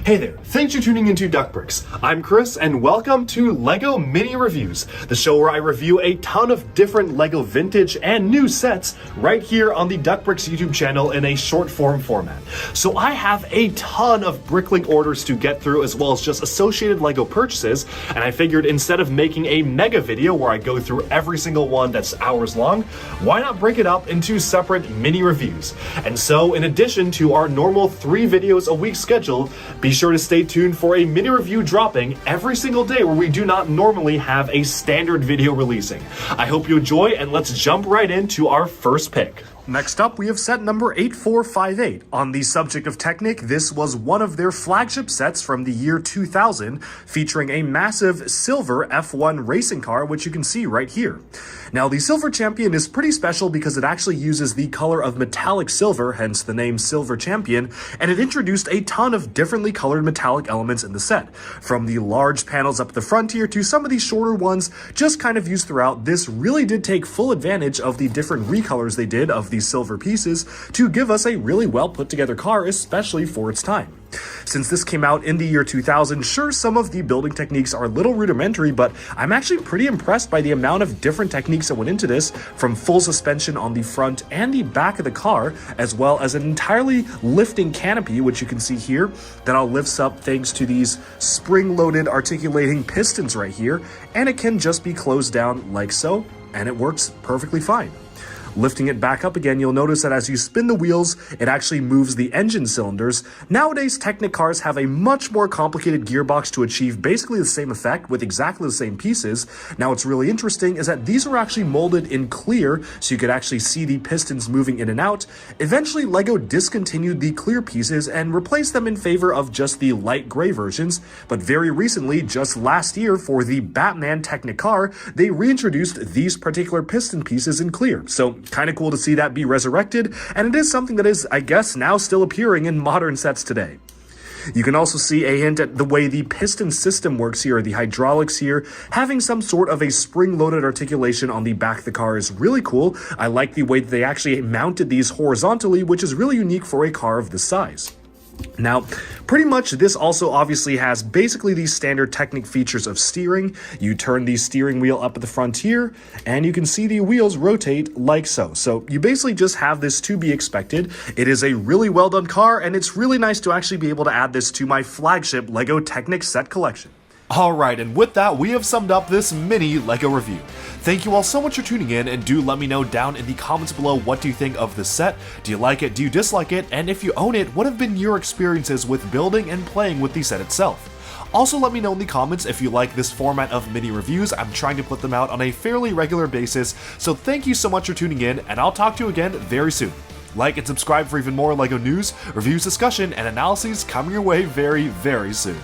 Hey there, thanks for tuning into Duckbricks. I'm Chris and welcome to LEGO Mini Reviews, the show where I review a ton of different LEGO vintage and new sets right here on the Duckbricks YouTube channel in a short form format. So I have a ton of Bricklink orders to get through as well as just associated LEGO purchases, and I figured instead of making a mega video where I go through every single one that's hours long, why not break it up into separate mini reviews? And so in addition to our normal 3 videos a week schedule, be sure to stay tuned for a mini review dropping every single day where we do not normally have a standard video releasing. I hope you enjoy, and let's jump right into our first pick. Next up, we have set number 8458. On the subject of Technic, this was one of their flagship sets from the year 2000, featuring a massive silver F1 racing car, which you can see right here. Now, the Silver Champion is pretty special because it actually uses the color of metallic silver, hence the name Silver Champion, and it introduced a ton of differently colored metallic elements in the set. From the large panels up the front here to some of these shorter ones just kind of used throughout, this really did take full advantage of the different recolors they did of these silver pieces to give us a really well put together car, especially for its time. Since this came out in the year 2000, sure, some of the building techniques are a little rudimentary, but I'm actually pretty impressed by the amount of different techniques that went into this, from full suspension on the front and the back of the car, as well as an entirely lifting canopy, which you can see here, that all lifts up thanks to these spring-loaded articulating pistons right here, and it can just be closed down like so, and it works perfectly fine. Lifting it back up again, you'll notice that as you spin the wheels, it actually moves the engine cylinders. Nowadays, Technic cars have a much more complicated gearbox to achieve basically the same effect with exactly the same pieces. Now, what's really interesting is that these are actually molded in clear, so you could actually see the pistons moving in and out. Eventually, LEGO discontinued the clear pieces and replaced them in favor of just the light gray versions, but very recently, just last year for the Batman Technic car, they reintroduced these particular piston pieces in clear. So kind of cool to see that be resurrected, and it is something that is, I guess, now still appearing in modern sets today. You can also see a hint at the way the piston system works here, the hydraulics here. Having some sort of a spring-loaded articulation on the back of the car is really cool. I like the way that they actually mounted these horizontally, which is really unique for a car of this size. Now, pretty much this also obviously has basically these standard Technic features of steering. You turn the steering wheel up at the front here, and you can see the wheels rotate like so. So you basically just have this to be expected. It is a really well done car, and it's really nice to actually be able to add this to my flagship LEGO Technic set collection. Alright, and with that, we have summed up this mini LEGO review. Thank you all so much for tuning in, and do let me know down in the comments below what do you think of this set. Do you like it? Do you dislike it? And if you own it, what have been your experiences with building and playing with the set itself? Also, let me know in the comments if you like this format of mini reviews. I'm trying to put them out on a fairly regular basis, so thank you so much for tuning in, and I'll talk to you again very soon. Like and subscribe for even more LEGO news, reviews, discussion, and analyses coming your way very, very soon.